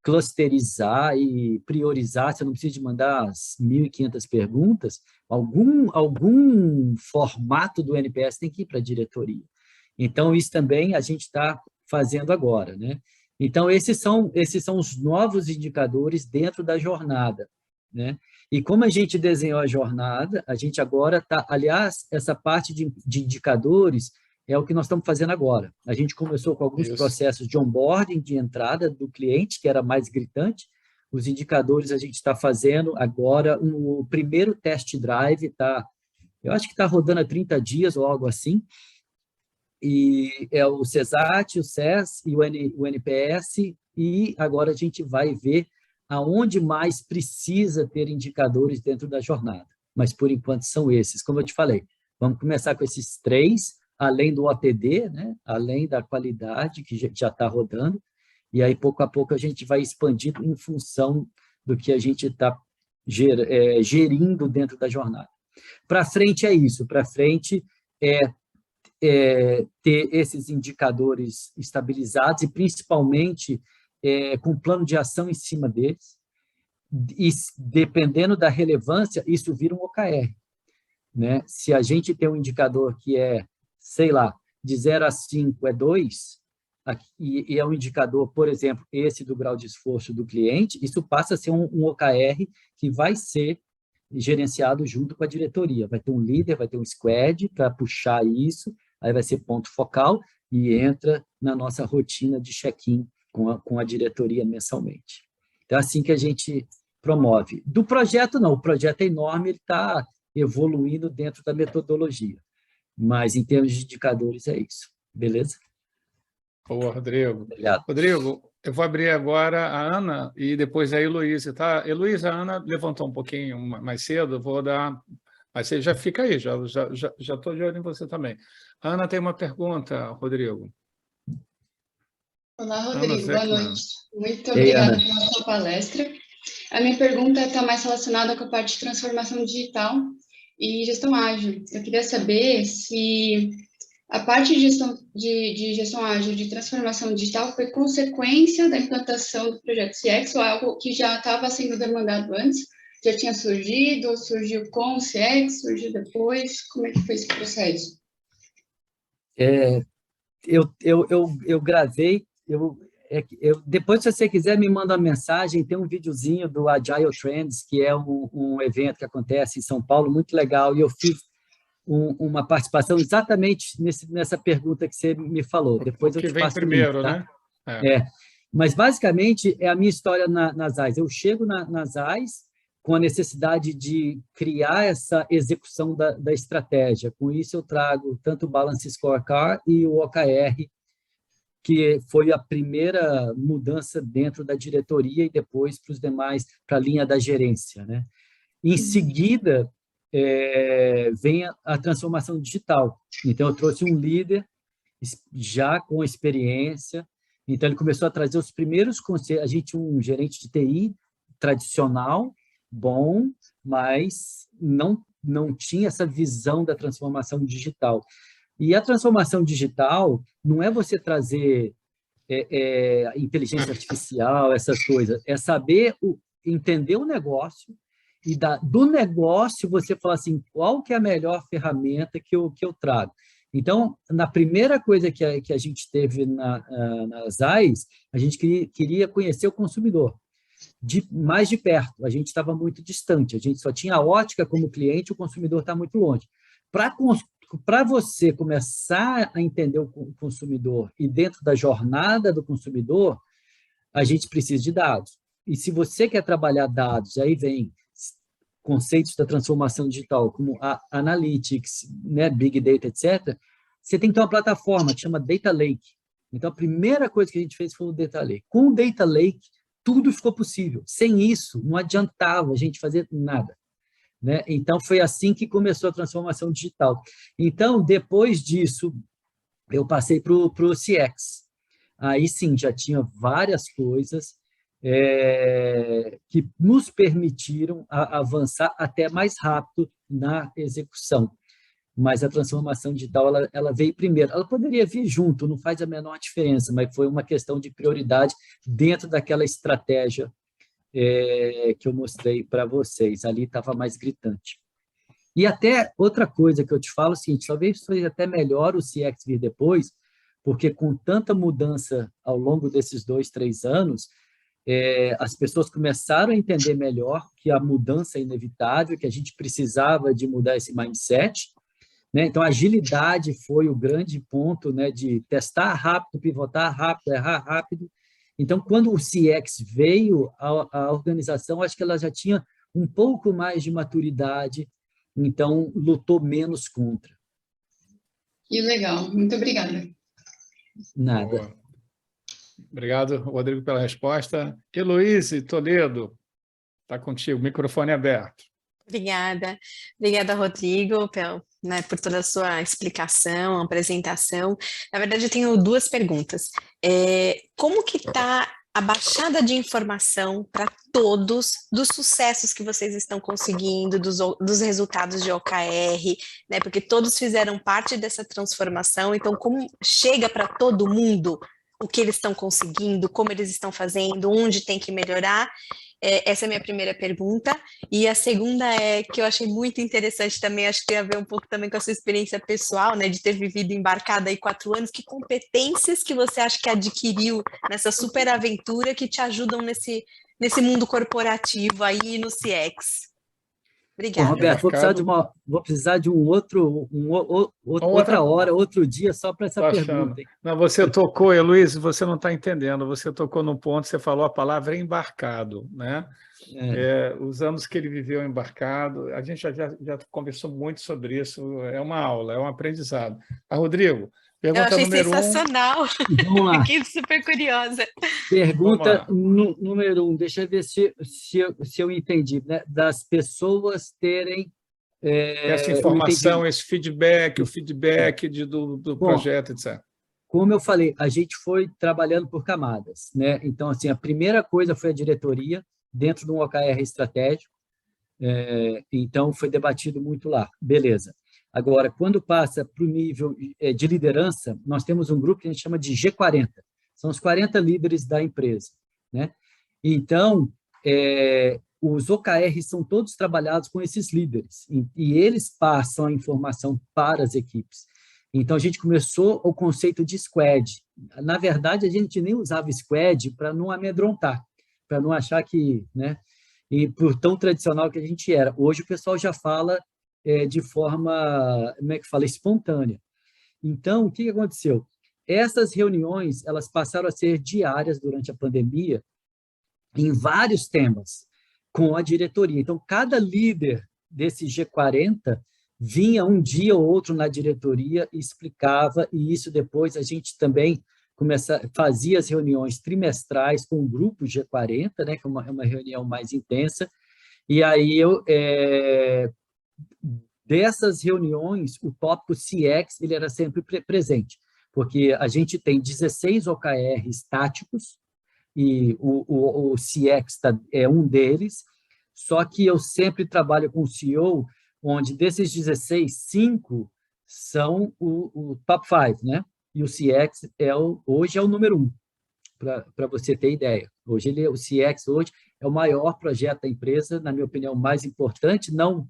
clusterizar e priorizar, você não precisa de mandar as 1.500 perguntas, algum formato do NPS tem que ir para a diretoria. Então, isso também a gente está fazendo agora, né? Então, esses são os novos indicadores dentro da jornada, né? E como a gente desenhou a jornada, a gente agora está... Aliás, essa parte de indicadores é o que nós estamos fazendo agora. A gente começou com alguns processos de onboarding, de entrada do cliente, que era mais gritante. Os indicadores a gente está fazendo agora, o primeiro test drive eu acho que está rodando há 30 dias ou algo assim, e é o CESAT, o CES e o NPS, e agora a gente vai ver aonde mais precisa ter indicadores dentro da jornada. Mas, por enquanto, são esses. Como eu te falei, vamos começar com esses 3, além do OTD, né? Além da qualidade, que já está rodando, e aí, pouco a pouco, a gente vai expandindo em função do que a gente está gerindo dentro da jornada. Para frente é isso, para frente ter esses indicadores estabilizados e, principalmente, com plano de ação em cima deles, e, dependendo da relevância, isso vira um OKR, né? Se a gente tem um indicador que sei lá, de 0 a 5 é 2, e é um indicador, por exemplo, esse do grau de esforço do cliente, isso passa a ser um OKR que vai ser gerenciado junto com a diretoria. Vai ter um líder, vai ter um squad para puxar isso, aí vai ser ponto focal e entra na nossa rotina de check-in com a diretoria mensalmente. Então, é assim que a gente promove. Do projeto, não. O projeto é enorme, ele está evoluindo dentro da metodologia. Mas, em termos de indicadores, é isso. Beleza? Boa, Rodrigo. Obrigado. Rodrigo, eu vou abrir agora a Ana e depois a Heloísa, tá? Heloísa, a Ana levantou um pouquinho mais cedo, vou dar... Mas você já fica aí, já estou de olho em você também. A Ana tem uma pergunta, Rodrigo. Olá, Rodrigo. Boa noite. Muito Ei, obrigada Ana. pela sua palestra. A minha pergunta está mais relacionada com a parte de transformação digital e gestão ágil. Eu queria saber se a parte de gestão ágil, de transformação digital, foi consequência da implantação do projeto CX ou algo que já estava sendo demandado antes? Já tinha surgido, ou surgiu com o CX, surgiu depois? Como é que foi esse processo? Eu gravei, depois, se você quiser, me manda uma mensagem, tem um videozinho do Agile Trends, que é um evento que acontece em São Paulo, muito legal, e eu fiz uma participação exatamente nessa pergunta que você me falou. Depois eu te vem passo primeiro, o link, tá? né? Mas, basicamente, é a minha história nas AIS. Eu chego nas AIS com a necessidade de criar essa execução da estratégia. Com isso, eu trago tanto o Balance Scorecard e o OKR, que foi a primeira mudança dentro da diretoria e depois para os demais, para a linha da gerência, né? Em seguida, vem a transformação digital. Então, eu trouxe um líder já com experiência, então ele começou a trazer os primeiros conceitos. A gente tinha um gerente de TI tradicional, bom, mas não tinha essa visão da transformação digital. E a transformação digital não é você trazer inteligência artificial, essas coisas, é saber entender o negócio e do negócio você falar assim, qual que é a melhor ferramenta que eu trago. Então, na primeira coisa que a gente teve nas AIS, a gente queria conhecer o consumidor mais de perto. A gente estava muito distante, a gente só tinha a ótica como cliente, o consumidor está muito longe. Para você começar a entender o consumidor e dentro da jornada do consumidor, a gente precisa de dados. E se você quer trabalhar dados, aí vem conceitos da transformação digital, como a Analytics, né, Big Data, etc., você tem que ter uma plataforma que chama Data Lake. Então, a primeira coisa que a gente fez foi o Data Lake. Com o Data Lake, tudo ficou possível. Sem isso, não adiantava a gente fazer nada, né? Então, foi assim que começou a transformação digital. Então, depois disso, eu passei para o CX. Aí, sim, já tinha várias coisas que nos permitiram avançar até mais rápido na execução. Mas a transformação digital, ela veio primeiro. Ela poderia vir junto, não faz a menor diferença, mas foi uma questão de prioridade dentro daquela estratégia que eu mostrei para vocês. Ali estava mais gritante. E até outra coisa que eu te falo é o seguinte, talvez seja até melhor o CX vir depois, porque com tanta mudança ao longo desses 2, 3 anos, as pessoas começaram a entender melhor que a mudança é inevitável, que a gente precisava de mudar esse mindset, né? Então, a agilidade foi o grande ponto, né, de testar rápido, pivotar rápido, errar rápido. Então, quando o CX veio, a organização, acho que ela já tinha um pouco mais de maturidade, então lutou menos contra. Que legal, muito obrigada. Nada. Boa. Obrigado, Rodrigo, pela resposta. Heloísa Toledo, está contigo, microfone aberto. Obrigada, Rodrigo, por toda a sua explicação, apresentação. Na verdade, eu tenho 2 perguntas. Como que está a baixada de informação para todos dos sucessos que vocês estão conseguindo, dos resultados de OKR, né? Porque todos fizeram parte dessa transformação, então como chega para todo mundo o que eles estão conseguindo, como eles estão fazendo, onde tem que melhorar? Essa é a minha primeira pergunta. E a segunda que eu achei muito interessante também, acho que tem a ver um pouco também com a sua experiência pessoal, né, de ter vivido embarcada aí 4 anos, que competências que você acha que adquiriu nessa super aventura que te ajudam nesse mundo corporativo aí no CX? Obrigada. Roberto, vou precisar de outra hora, outro dia, só para essa pergunta. Hein? Não, você tocou, Heloísa, você não está entendendo, você tocou num ponto, você falou a palavra embarcado, né? Os anos que ele viveu embarcado, a gente já conversou muito sobre isso, é uma aula, é um aprendizado. Rodrigo, pergunta Eu achei número sensacional. Vamos lá. Fiquei super curiosa. Pergunta número 1, deixa eu ver se eu entendi, né? Das pessoas terem... essa informação, esse feedback, o feedback do projeto, etc. Como eu falei, a gente foi trabalhando por camadas, né? Então, assim, a primeira coisa foi a diretoria, dentro de um OKR estratégico, então foi debatido muito lá, beleza. Agora, quando passa para o nível de liderança, nós temos um grupo que a gente chama de G40, são os 40 líderes da empresa, né? Então, os OKRs são todos trabalhados com esses líderes, e eles passam a informação para as equipes. Então, a gente começou o conceito de squad. Na verdade, a gente nem usava squad para não amedrontar, para não achar que, né? E por tão tradicional que a gente era. Hoje o pessoal já fala de forma, como é que fala, espontânea. Então, o que aconteceu? Essas reuniões, elas passaram a ser diárias durante a pandemia, em vários temas, com a diretoria. Então, cada líder desse G40 vinha um dia ou outro na diretoria e explicava, e isso depois a gente também fazia as reuniões trimestrais com o grupo G40, né, que é uma reunião mais intensa, e aí dessas reuniões, o tópico CX ele era sempre presente, porque a gente tem 16 OKRs táticos, e o CX é um deles, só que eu sempre trabalho com o CEO, onde desses 16, 5 são o top 5, né? E o CX hoje é o número 1, para você ter ideia. Hoje o CX hoje é o maior projeto da empresa, na minha opinião, mais importante, não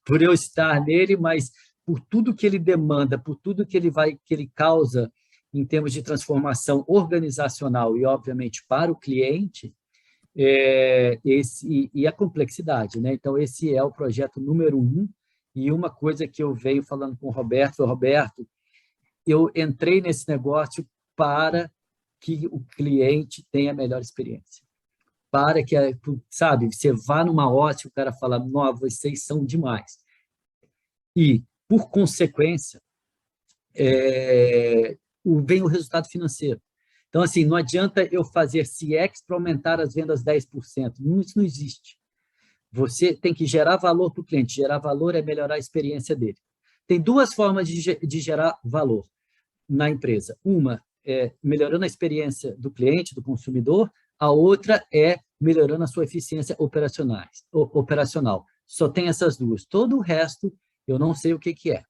por eu estar nele, mas por tudo que ele demanda, por tudo que ele causa em termos de transformação organizacional e, obviamente, para o cliente, e a complexidade, né? Então, esse é o projeto número 1, e uma coisa que eu venho falando com o Roberto, eu entrei nesse negócio para que o cliente tenha a melhor experiência. Para que, sabe, você vá numa ótica, o cara fala, não, vocês são demais. E, por consequência, vem o resultado financeiro. Então, assim, não adianta eu fazer CX para aumentar as vendas 10%. Isso não existe. Você tem que gerar valor para o cliente. Gerar valor é melhorar a experiência dele. Tem duas formas de gerar valor na empresa. Uma é melhorando a experiência do cliente, do consumidor. A outra é melhorando a sua eficiência operacional. Só tem essas duas. Todo o resto, eu não sei o que é.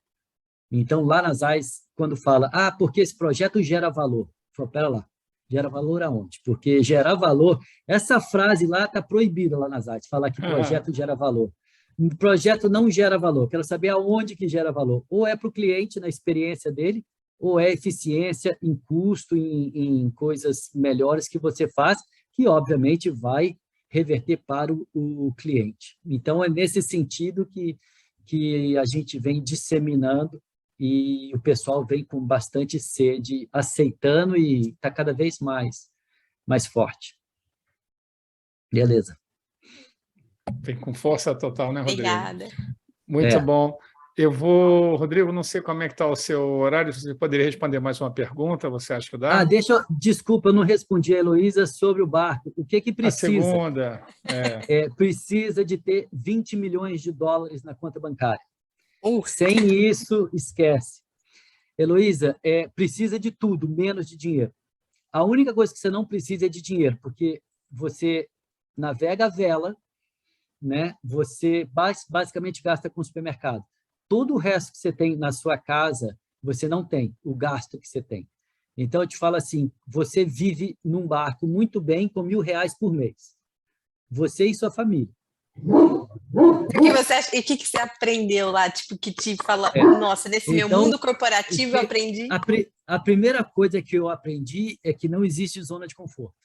Então, lá nas AIS, quando fala, porque esse projeto gera valor. Fala, pera lá, gera valor aonde? Porque gerar valor, essa frase lá está proibida lá nas AIS, falar que projeto gera valor. O projeto não gera valor, quero saber aonde que gera valor. Ou é para o cliente, na experiência dele, ou é eficiência em custo, em coisas melhores que você faz, que obviamente vai reverter para o cliente. Então, é nesse sentido que a gente vem disseminando e o pessoal vem com bastante sede, aceitando e está cada vez mais forte. Beleza. Vem com força total, né, Rodrigo? Obrigada. Muito bom. Eu vou... Rodrigo, não sei como é que está o seu horário, você poderia responder mais uma pergunta, você acha que dá? Desculpa, eu não respondi a Heloísa sobre o barco. O que precisa? A segunda. Precisa de ter 20 milhões de dólares na conta bancária. Sem isso, esquece. Heloísa, precisa de tudo, menos de dinheiro. A única coisa que você não precisa é de dinheiro, porque você navega a vela, né? Você basicamente gasta com o supermercado. Todo o resto que você tem na sua casa, você não tem, o gasto que você tem. Então, eu te falo assim, você vive num barco muito bem com R$1.000 por mês. Você e sua família. O que você acha, e o que você aprendeu lá, tipo, que te fala, nossa, nesse meu mundo corporativo eu aprendi? A primeira coisa que eu aprendi é que não existe zona de conforto.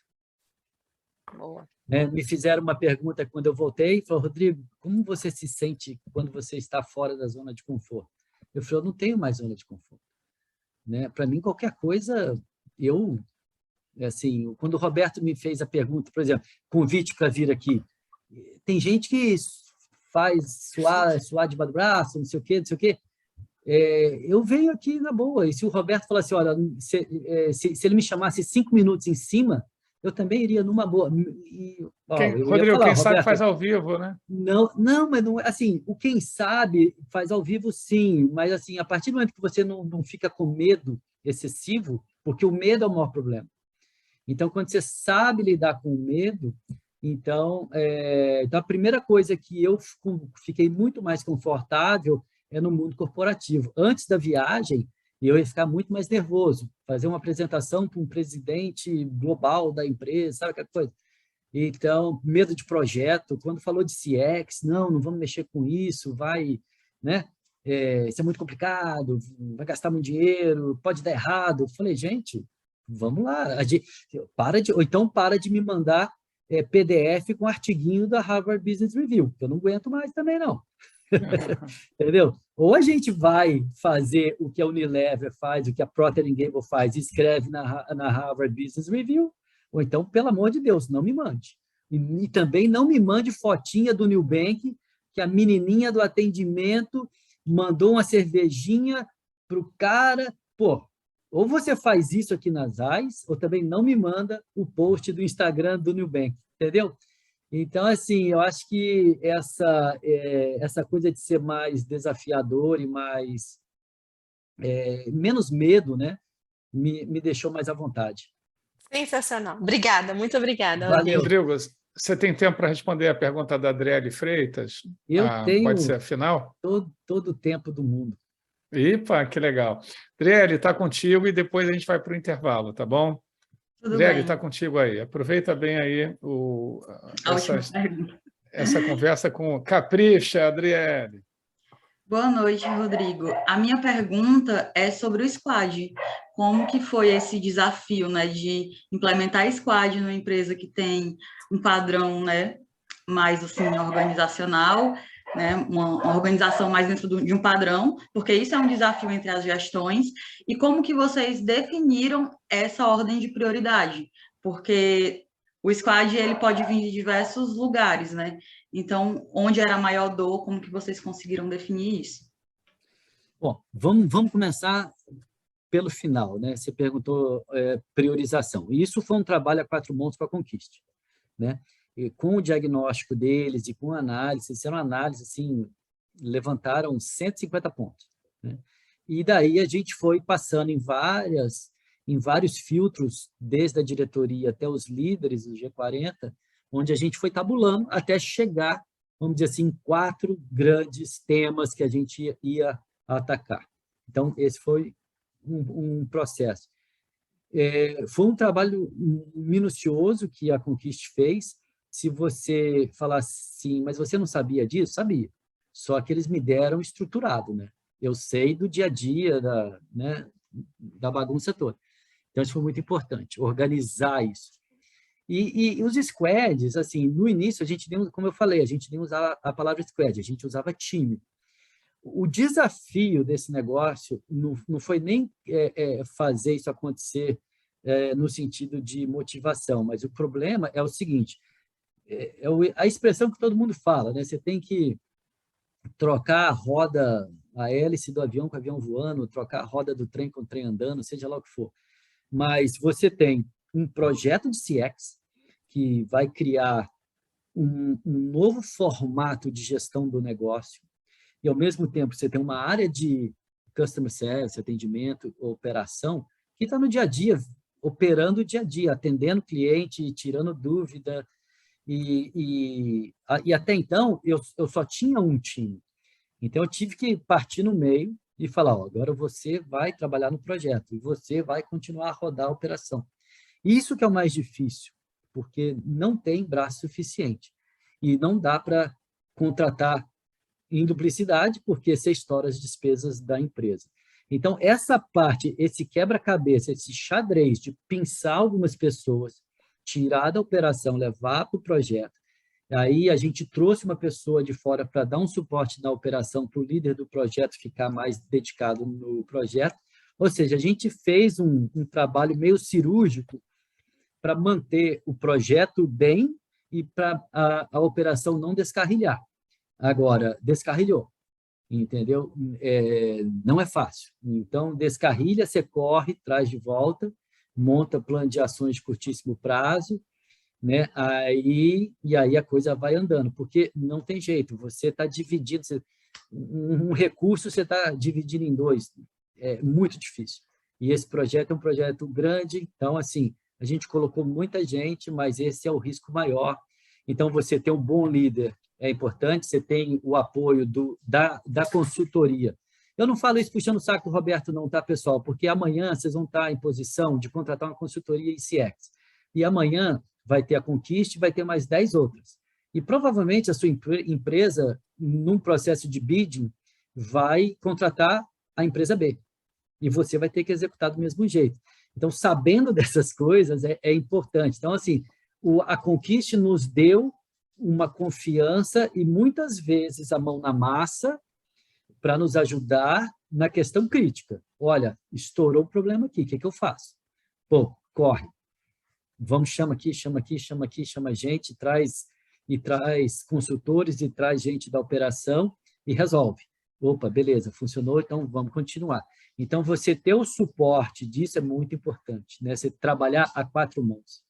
Boa. Me fizeram uma pergunta quando eu voltei, falaram, Rodrigo, como você se sente quando você está fora da zona de conforto? Eu falei, eu não tenho mais zona de conforto. Para mim, qualquer coisa, assim, quando o Roberto me fez a pergunta, por exemplo, convite para vir aqui, tem gente que faz suar debaixo do braço, não sei o quê, não sei o quê. Eu venho aqui na boa, e se o Roberto falasse, olha, se ele me chamasse 5 minutos em cima, eu também iria numa boa. Rodrigo, quem sabe faz ao vivo, né? Não, mas não, assim, o quem sabe faz ao vivo, sim, mas assim, a partir do momento que você não fica com medo excessivo, porque o medo é o maior problema. Então, quando você sabe lidar com o medo, então a primeira coisa que eu fiquei muito mais confortável é no mundo corporativo. Antes da viagem, eu ia ficar muito mais nervoso, fazer uma apresentação para um presidente global da empresa, sabe aquela coisa? Então, medo de projeto, quando falou de CX, não vamos mexer com isso, vai, né? Isso é muito complicado, vai gastar muito dinheiro, pode dar errado. Eu falei, gente, vamos lá, ou então para de me mandar PDF com artiguinho da Harvard Business Review, que eu não aguento mais também, não. Entendeu? Ou a gente vai fazer o que a Unilever faz, o que a Procter & Gamble faz, escreve na Harvard Business Review, ou então, pelo amor de Deus, não me mande. E também não me mande fotinha do Nubank, que a menininha do atendimento mandou uma cervejinha para o cara. Pô, ou você faz isso aqui nas AIS, ou também não me manda o post do Instagram do Nubank, entendeu? Então, assim, eu acho que essa coisa de ser mais desafiador e menos medo, né, me deixou mais à vontade. Sensacional. Obrigada, muito obrigada. Valeu. Rodrigo, você tem tempo para responder a pergunta da Adriele Freitas? Eu tenho pode ser a final? todo o tempo do mundo. Ipa, que legal. Adriele, está contigo e depois a gente vai para o intervalo, tá bom? Tudo Adriele, bem. está contigo aí. Aproveita bem aí essa conversa com Capricha, Adriele. Boa noite, Rodrigo. A minha pergunta é sobre o Squad. Como que foi esse desafio, né, de implementar Squad numa empresa que tem um padrão, né, mais assim, organizacional, né, uma organização mais dentro de um padrão, porque isso é um desafio entre as gestões, e como que vocês definiram essa ordem de prioridade? Porque o Squad, ele pode vir de diversos lugares, né? Então, onde era a maior dor, como que vocês conseguiram definir isso? Bom, vamos começar pelo final, né? Você perguntou priorização. E isso foi um trabalho a 4 mãos para a Conquista, né? E com o diagnóstico deles e com a análise, fizeram uma análise, assim, levantaram 150 pontos, né? E daí a gente foi passando em vários filtros, desde a diretoria até os líderes do G40, onde a gente foi tabulando até chegar, vamos dizer assim, em 4 grandes temas que a gente ia atacar. Então, esse foi um processo. Foi um trabalho minucioso que a Conquist fez. Se você falar assim, mas você não sabia disso? Sabia. Só que eles me deram estruturado, né? Eu sei do dia a dia, da bagunça toda. Então, isso foi muito importante, organizar isso. E os squads, assim, no início, a gente nem, como eu falei, a gente nem usava a palavra squad, a gente usava time. O desafio desse negócio não foi nem fazer isso acontecer no sentido de motivação, mas o problema é o seguinte, a expressão que todo mundo fala, né? Você tem que trocar a roda, a hélice do avião com o avião voando, trocar a roda do trem com o trem andando, seja lá o que for. Mas você tem um projeto de CX que vai criar um novo formato de gestão do negócio e, ao mesmo tempo, você tem uma área de customer service, atendimento, operação, que está no dia a dia, operando o dia a dia, atendendo cliente, tirando dúvida. E até então, eu só tinha um time. Então, eu tive que partir no meio e falar, agora você vai trabalhar no projeto e você vai continuar a rodar a operação. Isso que é o mais difícil, porque não tem braço suficiente. E não dá para contratar em duplicidade, porque você estoura as despesas da empresa. Então, essa parte, esse quebra-cabeça, esse xadrez de pensar algumas pessoas, tirar da operação, levar para o projeto. Aí a gente trouxe uma pessoa de fora para dar um suporte na operação, para o líder do projeto ficar mais dedicado no projeto. Ou seja, a gente fez um trabalho meio cirúrgico para manter o projeto bem e para a operação não descarrilhar. Agora, descarrilhou, entendeu? Não é fácil. Então, descarrilha, você corre, traz de volta, monta plano de ações de curtíssimo prazo, né? E aí a coisa vai andando, porque não tem jeito, você está dividindo, um recurso você está dividindo em dois, é muito difícil. E esse projeto é um projeto grande, então, assim, a gente colocou muita gente, mas esse é o risco maior. Então, você ter um bom líder é importante, você tem o apoio da consultoria. Eu não falo isso puxando o saco do Roberto não, tá, pessoal? Porque amanhã vocês vão estar em posição de contratar uma consultoria em CX. E amanhã vai ter a Conquiste, vai ter mais 10 outras. E provavelmente a sua empresa, num processo de bidding, vai contratar a empresa B. E você vai ter que executar do mesmo jeito. Então, sabendo dessas coisas, é importante. Então, assim, a Conquiste nos deu uma confiança e, muitas vezes, a mão na massa para nos ajudar na questão crítica. Olha, estourou o problema aqui, o que eu faço? Pô, corre. Vamos, chama aqui, chama gente, traz consultores e traz gente da operação e resolve. Opa, beleza, funcionou, então vamos continuar. Então, você ter o suporte disso é muito importante, né? Você trabalhar a 4 mãos.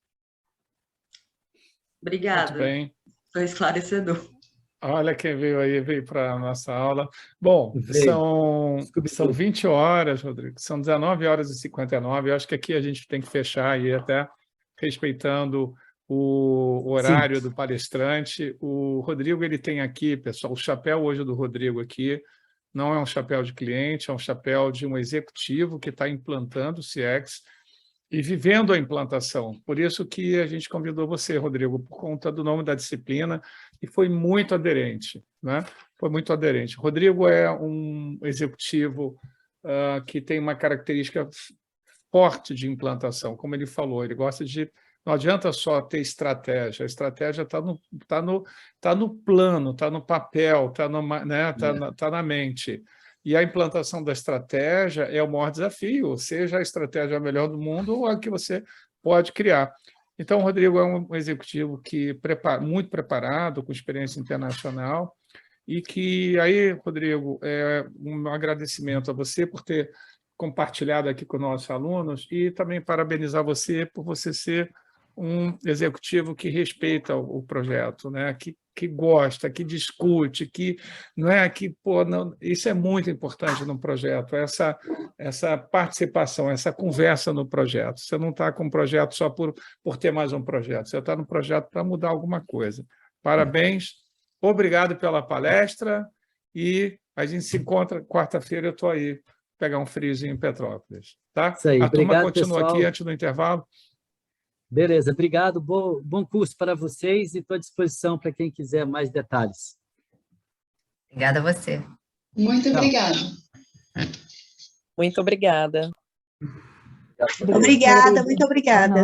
Obrigada. Muito bem. Foi esclarecedor. Olha quem veio para a nossa aula. Bom, são 20 horas, Rodrigo, são 19h59, eu acho que aqui a gente tem que fechar aí até respeitando o horário do palestrante. O Rodrigo, ele tem aqui, pessoal, o chapéu hoje do Rodrigo aqui não é um chapéu de cliente, é um chapéu de um executivo que está implantando o CX e vivendo a implantação. Por isso que a gente convidou você, Rodrigo, por conta do nome da disciplina, e foi muito aderente, né? Foi muito aderente. Rodrigo é um executivo que tem uma característica forte de implantação, como ele falou, ele gosta de... Não adianta só ter estratégia, a estratégia está no plano, está no papel, está na mente. E a implantação da estratégia é o maior desafio, seja a estratégia melhor do mundo ou a que você pode criar. Então, o Rodrigo é um executivo muito preparado, com experiência internacional, e que aí, Rodrigo, um agradecimento a você por ter compartilhado aqui com nossos alunos e também parabenizar você por você ser um executivo que respeita o projeto, né? Que gosta, que discute, que não é que isso é muito importante no projeto, essa participação, essa conversa no projeto. Você não está com um projeto só por ter mais um projeto, você está no projeto para mudar alguma coisa. Parabéns, obrigado pela palestra e a gente se encontra quarta-feira, eu estou aí pegar um friozinho em Petrópolis, tá? Isso aí, a turma obrigado, continua pessoal. Aqui antes do intervalo. Beleza, obrigado, bom curso para vocês e estou à disposição para quem quiser mais detalhes. Obrigada a você. Muito obrigada. Muito obrigada. Obrigada, muito obrigada.